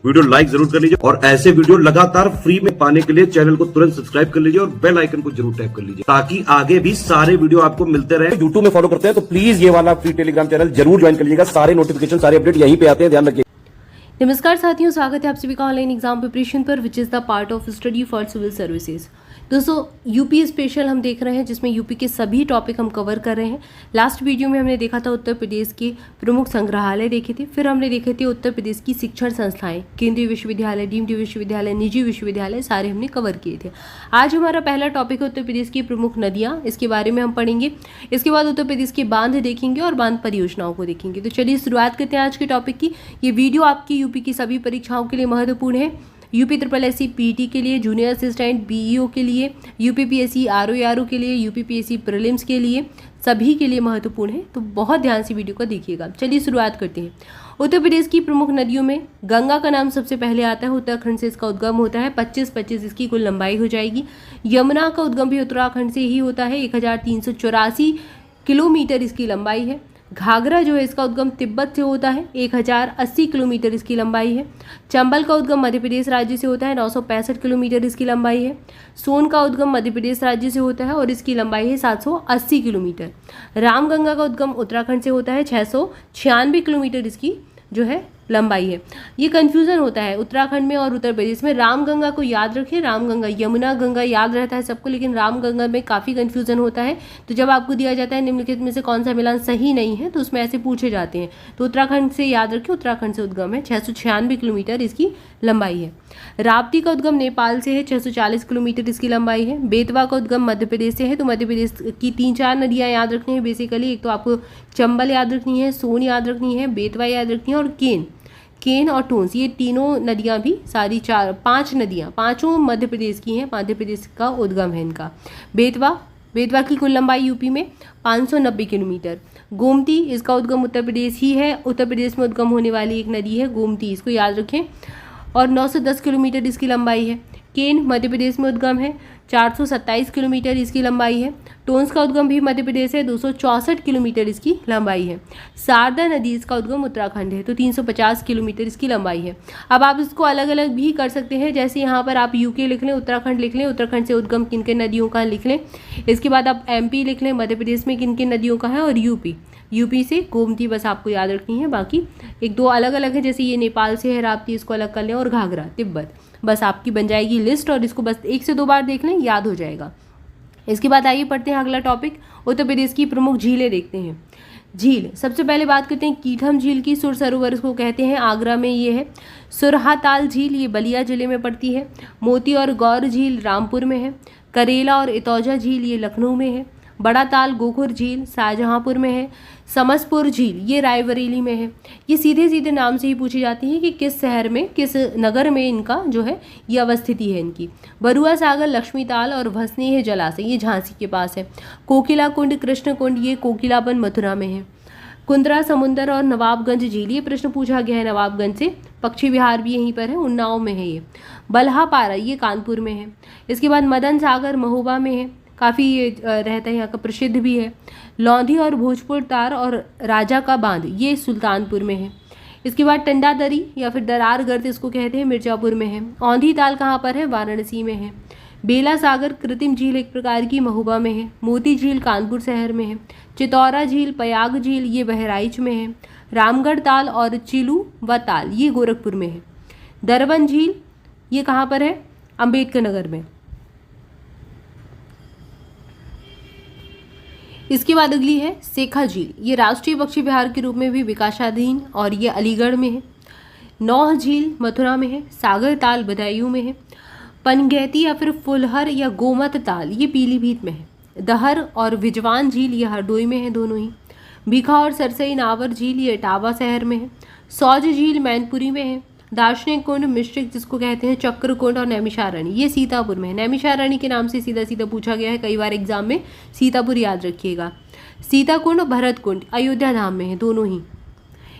Video like जरूर कर लीजिए और ऐसे वीडियो लगातार फ्री में पाने के लिए चैनल को तुरंत सब्सक्राइब कर लीजिए और बेल आइकन को जरूर टैप कर लीजिए ताकि आगे भी सारे वीडियो आपको मिलते रहे। यूट्यूब में फॉलो करते हैं तो प्लीज ये वाला फ्री टेलीग्राम चैनल जरूर ज्वाइन कर लीजिएगा। सारे नोटिफिकेशन सारे अपडेट यहीं पे आते हैं, ध्यान रखिए। नमस्कार साथियों, स्वागत है आप सभी का ऑनलाइन एग्जाम प्रिपरेशन पर which is the part of study for civil services. दोस्तों यूपी स्पेशल हम देख रहे हैं जिसमें यूपी के सभी टॉपिक हम कवर कर रहे हैं। लास्ट वीडियो में हमने देखा था उत्तर प्रदेश के प्रमुख संग्रहालय देखे थे, फिर हमने देखे थे उत्तर प्रदेश की शिक्षण संस्थाएं, केंद्रीय विश्वविद्यालय, डीम्ड विश्वविद्यालय, निजी विश्वविद्यालय, सारे हमने कवर किए थे। आज हमारा पहला टॉपिक है उत्तर प्रदेश की प्रमुख नदियाँ, इसके बारे में हम पढ़ेंगे। इसके बाद उत्तर प्रदेश के बांध देखेंगे और बांध परियोजनाओं को देखेंगे। तो चलिए शुरुआत करते हैं आज के टॉपिक की। ये वीडियो आपकी यूपी की सभी परीक्षाओं के लिए महत्वपूर्ण है। यूपी SSC पीटी के लिए, जूनियर असिस्टेंट बीईओ के लिए, यूपीपीएससी आरओ के लिए, यूपीपीएससी प्रीलिम्स के लिए, सभी के लिए महत्वपूर्ण है। तो बहुत ध्यान से वीडियो को देखिएगा। चलिए शुरुआत करते हैं। उत्तर प्रदेश की प्रमुख नदियों में गंगा का नाम सबसे पहले आता है। उत्तराखंड से इसका उद्गम होता है। 25 इसकी कुल लंबाई हो जाएगी। यमुना का उद्गम भी उत्तराखंड से ही होता है। 1384 किलोमीटर इसकी लंबाई है। घाघरा जो है इसका उद्गम तिब्बत से होता है। 1080 किलोमीटर इसकी लंबाई है। चंबल का उद्गम मध्य प्रदेश राज्य से होता है। 965 किलोमीटर इसकी लंबाई है। सोन का उद्गम मध्य प्रदेश राज्य से होता है और इसकी लंबाई है 780 किलोमीटर। रामगंगा का उद्गम उत्तराखंड से होता है। 696 किलोमीटर इसकी जो है लंबाई है। ये कन्फ्यूज़न होता है उत्तराखंड में और उत्तर प्रदेश में। रामगंगा को याद रखें, रामगंगा, यमुना गंगा याद रहता है सबको, लेकिन रामगंगा में काफ़ी कन्फ्यूज़न होता है। तो जब आपको दिया जाता है निम्नलिखित में से कौन सा मिलान सही नहीं है तो उसमें ऐसे पूछे जाते हैं। तो उत्तराखंड से याद रखें, उत्तराखंड से उद्गम है। 696 किलोमीटर इसकी लंबाई है। राप्ती का उद्गम नेपाल से है। 640 किलोमीटर इसकी लंबाई है। बेतवा का उद्गम मध्य प्रदेश से है। तो मध्य प्रदेश की 3-4 नदियाँ याद रखनी है बेसिकली। एक तो आपको चंबल याद रखनी है, सोन याद रखनी है, बेतवा याद रखनी है और केन और टोंस, ये तीनों नदियाँ भी सारी 5 नदियाँ, पाँचों मध्य प्रदेश की हैं। मध्य प्रदेश का उद्गम है इनका। बेतवा की कुल लंबाई यूपी में 590 किलोमीटर। गोमती, इसका उद्गम उत्तर प्रदेश ही है। उत्तर प्रदेश में उद्गम होने वाली एक नदी है गोमती, इसको याद रखें, और 910 किलोमीटर इसकी लंबाई है। केन मध्य प्रदेश में उद्गम है। 427 किलोमीटर इसकी लंबाई है। टोंस का उद्गम भी मध्य प्रदेश है। 264 किलोमीटर इसकी लंबाई है। शारदा नदी, इसका उद्गम उत्तराखंड है। तो 350 किलोमीटर इसकी लंबाई है। अब आप इसको अलग अलग भी कर सकते हैं, जैसे यहाँ पर आप यूके लिख लें, उत्तराखंड लिख लें, उत्तराखंड से उद्गम किन किन नदियों का लिख लें। इसके बाद आप MP लिख लें, मध्य प्रदेश में किन किन नदियों का है, और यूपी से गोमती बस आपको याद रखनी है। बाकी 1-2 अलग अलग है, जैसे ये नेपाल से है राप्ती, इसको अलग कर लें, और घाघरा तिब्बत, बस आपकी बन जाएगी लिस्ट। और इसको बस 1 से 2 बार देख लें, याद हो जाएगा। इसके बाद आइए पढ़ते हैं अगला टॉपिक। उत्तर प्रदेश की प्रमुख झीलें देखते हैं। झील, सबसे पहले बात करते हैं कीठम झील की। सुर सरोवर इसको कहते हैं, आगरा में ये है। सुरहाताल झील, ये बलिया जिले में पड़ती है। मोती और गौर झील रामपुर में है। करेला और इतौजा झील, ये लखनऊ में है। बड़ा ताल गोखुर झील शाहजहांपुर में है। समसपुर झील, ये रायबरेली में है। ये सीधे सीधे नाम से ही पूछी जाती है कि किस शहर में, किस नगर में इनका जो है ये अवस्थिति है इनकी। बरुआ सागर, लक्ष्मी ताल और भसनी है जलाशय, ये झांसी के पास है। कोकिला कुंड, कृष्ण कुंड, ये कोकिलाबन मथुरा में है। कुंद्रा समुंदर और नवाबगंज झील, ये प्रश्न पूछा गया है नवाबगंज से। पक्षी विहार भी यहीं पर है, उन्नाव में है ये। बल्हापारा, ये कानपुर में है। इसके बाद मदन सागर महोबा में है, काफ़ी रहता है यहाँ का, प्रसिद्ध भी है। लौंधी और भोजपुर तार और राजा का बांध, ये सुल्तानपुर में है। इसके बाद टंडादरी या फिर दरार गर्द इसको कहते हैं, मिर्जापुर में है। औंधी ताल कहाँ पर है, वाराणसी में है। बेला सागर कृत्रिम झील एक प्रकार की, महोबा में है। मोती झील कानपुर शहर में है। चितौरा झील, पयाग झील, ये बहराइच में है। रामगढ़ ताल और चिलू व ताल, ये गोरखपुर में है। दरवन झील, ये कहाँ पर है, अम्बेडकर नगर में। इसके बाद अगली है सेखा झील, ये राष्ट्रीय पक्षी विहार के रूप में भी विकासाधीन और ये अलीगढ़ में है। नौह झील मथुरा में है। सागर ताल बदायूं में है। पनगैती या फिर फुलहर या गोमत ताल, ये पीलीभीत में है। दहर और विजवान झील, ये हरदोई में है दोनों ही। भीखा और सरसई नावर झील, ये इटावा शहर में है। सौज झील मैनपुरी में है। दार्शनिक कुंड, मिश्रिक जिसको कहते हैं, चक्र कुंड और नैमिषारण्य, ये सीतापुर में है। नैमिषारण्य के नाम से सीधा सीधा पूछा गया है कई बार एग्जाम में, सीतापुर याद रखिएगा। सीता कुंड और भरत कुंड अयोध्या धाम में है दोनों ही।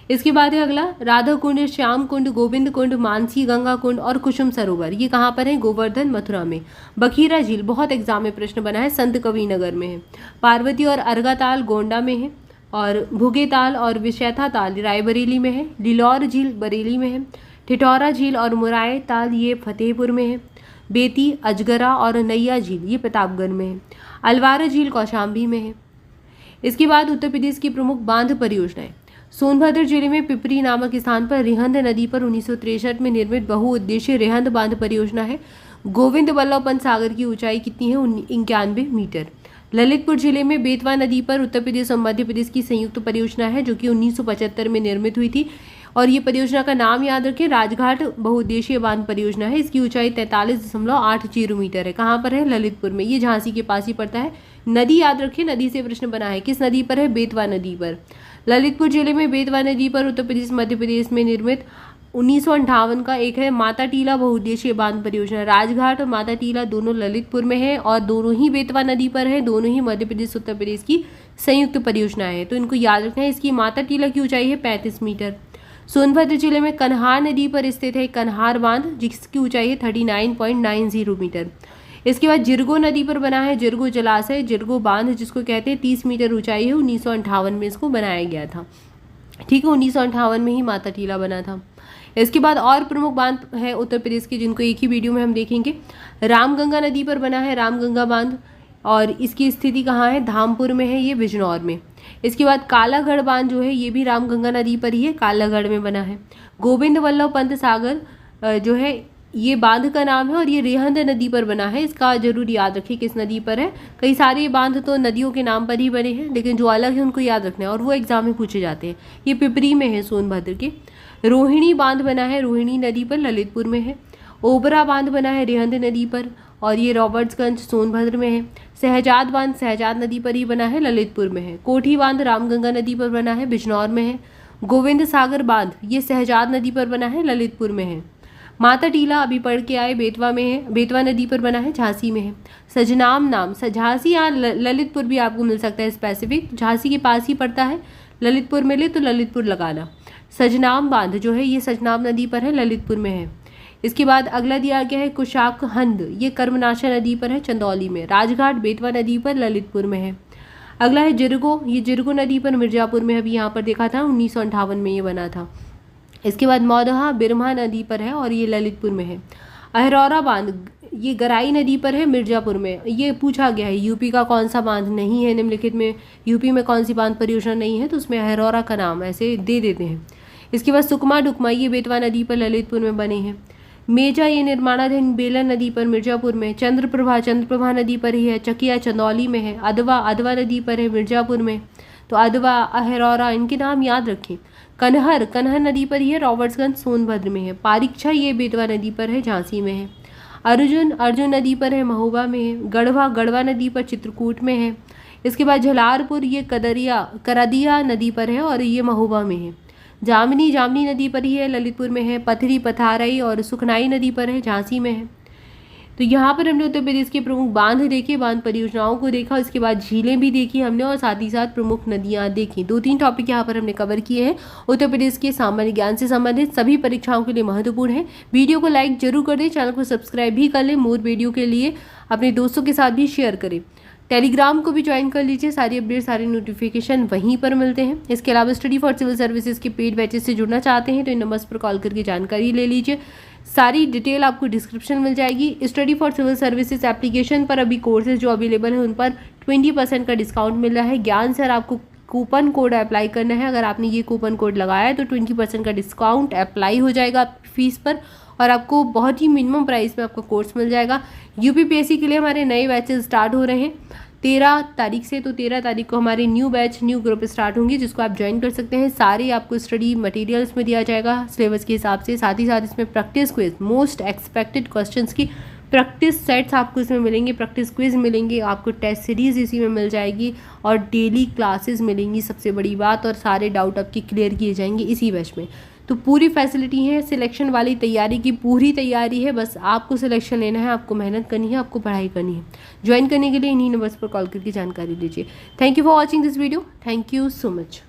इसके बाद है अगला राधा कुंड, श्याम कुंड, गोविंद कुंड, मानसी गंगा कुंड और कुसुम सरोवर, ये कहाँ पर है, गोवर्धन मथुरा में। बखीरा झील बहुत एग्जाम में प्रश्न बना है, संत कबीर नगर में है। पार्वती और अर्गा ताल गोंडा में है। और भुगे ताल और विशैथा ताल रायबरेली में है। लिलौर झील बरेली में है। ठिठौरा झील और मुराय ताल ये फतेहपुर में है। बेती, अजगरा और नैया झील ये प्रतापगढ़ में है। अलवारा झील कौशाम्बी में है। इसके बाद उत्तर प्रदेश की प्रमुख बांध परियोजनाएं। सोनभद्र जिले में पिपरी नामक स्थान पर रिहंद नदी पर 1963 में निर्मित बहुउद्देशीय रिहंद बांध परियोजना है। गोविंद वल्लभ पंत सागर की ऊंचाई कितनी है? 91 मीटर। ललितपुर जिले में बेतवा नदी पर उत्तर प्रदेश और मध्य प्रदेश की संयुक्त परियोजना है जो कि 1975 में निर्मित हुई थी और ये परियोजना का नाम याद रखें, राजघाट बहुउद्देशीय बांध परियोजना है। इसकी ऊंचाई 43.80 मीटर है। कहाँ पर है? ललितपुर में। ये झांसी के पास ही पड़ता है। नदी याद रखें, नदी से प्रश्न बना है। किस नदी पर है? बेतवा नदी पर। ललितपुर जिले में बेतवा नदी पर उत्तर प्रदेश मध्य प्रदेश में निर्मित 1958 का एक है माता टीला बहुउद्देशीय बांध परियोजना। राजघाट और माता टीला दोनों ललितपुर में है और दोनों ही बेतवा नदी पर है। दोनों ही मध्य प्रदेश उत्तर प्रदेश की संयुक्त परियोजनाएं है, तो इनको याद रखना है। इसकी माता टीला की ऊंचाई है 35 मीटर। सोनभद्र जिले में कन्हार नदी पर स्थित है कन्हार बांध जिसकी ऊंचाई है 39.90 मीटर। इसके बाद जिरगो नदी पर बना है जिरगो जलाशय, जिरगो बांध जिसको कहते हैं, 30 मीटर ऊंचाई है। 1958 में इसको बनाया गया था। ठीक है, 1958 में ही माता टीला बना था। इसके बाद और प्रमुख बांध है उत्तर प्रदेश के जिनको एक ही वीडियो में हम देखेंगे। रामगंगा नदी पर बना है रामगंगा बांध और इसकी स्थिति कहाँ है? धामपुर में है, ये बिजनौर में। इसके बाद कालागढ़ बांध जो है ये भी रामगंगा नदी पर ही है, कालागढ़ में बना है। गोविंद वल्लभ पंत सागर जो है ये बांध का नाम है और ये रिहंद नदी पर बना है। इसका जरूर याद रखिए किस नदी पर है। कई सारे बांध तो नदियों के नाम पर ही बने हैं लेकिन जो अलग है उनको याद रखना है और वो एग्जाम में पूछे जाते हैं। ये पिपरी में है, सोनभद्र के। रोहिणी बांध बना है रोहिणी नदी पर, ललितपुर में है। ओबरा बांध बना है रिहंद नदी पर और ये रॉबर्ट्सगंज सोनभद्र में है। सहजाद बांध सहजाद नदी पर ही बना है, ललितपुर में है। कोठी बांध रामगंगा नदी पर बना है, बिजनौर में है। गोविंद सागर बांध ये सहजाद नदी पर बना है, ललितपुर में है। माता टीला अभी पढ़ के आए, बेतवा में है, बेतवा नदी पर बना है, झांसी में है। सजनाम नाम झांसी या ललितपुर भी आपको मिल सकता है स्पेसिफिक, झांसी के पास ही पड़ता है। ललितपुर मिले तो ललितपुर लगाना। सजनाम बांध जो है ये सजनाम नदी पर है, ललितपुर में है। इसके बाद अगला दिया गया है कुशाकहंद, ये कर्मनाशा नदी पर है, चंदौली में। राजघाट बेतवा नदी पर, ललितपुर में है। अगला है जिरगो, ये जिरगो नदी पर मिर्जापुर में, अभी यहाँ पर देखा था 1958 में ये बना था। इसके बाद मौदहा बिरमहा नदी पर है और ये ललितपुर में है। अहरौरा बांध ये गराई नदी पर है, मिर्जापुर में। ये पूछा गया है यूपी का कौन सा बांध नहीं है निम्नलिखित में, यूपी में कौन सी बांध परियोजना नहीं है, तो उसमें अहरौरा का नाम ऐसे दे देते हैं। इसके बाद सुकमा डुकमा ये बेतवा नदी पर, ललितपुर में बने हैं। मेजा ये निर्माणाधीन बेलन नदी पर, मिर्जापुर में। चंद्रप्रभा नदी पर ही है, चकिया चंदौली में है। अदवा नदी पर है, मिर्जापुर में। तो अदवा अहरौरा इनके नाम याद रखें। कन्हर नदी पर ही है, रॉबर्ट्सगंज सोनभद्र में है। पारीक्षा ये बेतवा नदी पर है, झांसी में है। अर्जुन नदी पर है, महोबा में है। गढ़वा नदी पर, चित्रकूट में है। इसके बाद झलारपुर ये करदिया नदी पर है और ये महोबा में है। जामनी नदी पर ही है, ललितपुर में है। पथरी पथारई और सुखनाई नदी पर है, झांसी में है। तो यहाँ पर हमने उत्तर प्रदेश के प्रमुख बांध देखे, बांध परियोजनाओं को देखा, इसके बाद झीलें भी देखी हमने और साथ ही साथ प्रमुख नदियाँ देखी। 2-3 टॉपिक यहाँ पर हमने कवर किए हैं उत्तर प्रदेश के सामान्य ज्ञान से संबंधित, सभी परीक्षाओं के लिए महत्वपूर्ण है। वीडियो को लाइक जरूर कर दें, चैनल को सब्सक्राइब भी कर लें, मोर वीडियो के लिए अपने दोस्तों के साथ भी शेयर करें। टेलीग्राम को भी ज्वाइन कर लीजिए, सारी अपडेट सारे नोटिफिकेशन वहीं पर मिलते हैं। इसके अलावा स्टडी फॉर सिविल सर्विसेज के पेड बैचेस से जुड़ना चाहते हैं तो इन नंबर्स पर कॉल करके जानकारी ले लीजिए। सारी डिटेल आपको डिस्क्रिप्शन मिल जाएगी। Study for civil services application पर अभी कोर्सेज जो अवेलेबल है उन पर 20% का डिस्काउंट मिल रहा है। ज्ञान सर आपको कूपन कोड अप्लाई करना है, अगर आपने ये कूपन कोड लगाया है तो 20% का डिस्काउंट अप्लाई हो जाएगा आपकी फीस पर और आपको बहुत ही मिनिमम प्राइस में आपका कोर्स मिल जाएगा। यूपीपीएससी के लिए हमारे नए बैचेस स्टार्ट हो रहे हैं 13 तारीख से, तो 13 तारीख को हमारे न्यू ग्रुप स्टार्ट होंगे जिसको आप ज्वाइन कर सकते हैं। सारे आपको स्टडी मटेरियल्स में दिया जाएगा सिलेबस के हिसाब से, साथ ही साथ इसमें practice quiz, most expected questions की प्रैक्टिस सेट्स आपको इसमें मिलेंगे, प्रैक्टिस क्विज मिलेंगे, आपको टेस्ट सीरीज इसी में मिल जाएगी और डेली क्लासेस मिलेंगी, सबसे बड़ी बात, और सारे डाउट आपके क्लियर किए जाएंगे इसी बैच में। तो पूरी फैसिलिटी है, सिलेक्शन वाली तैयारी की पूरी तैयारी है, बस आपको सिलेक्शन लेना है, आपको मेहनत करनी है, आपको पढ़ाई करनी है। ज्वाइन करने के लिए इन्हीं नंबर्स पर कॉल करके जानकारी लीजिए। Thank you for watching this video, thank you so much.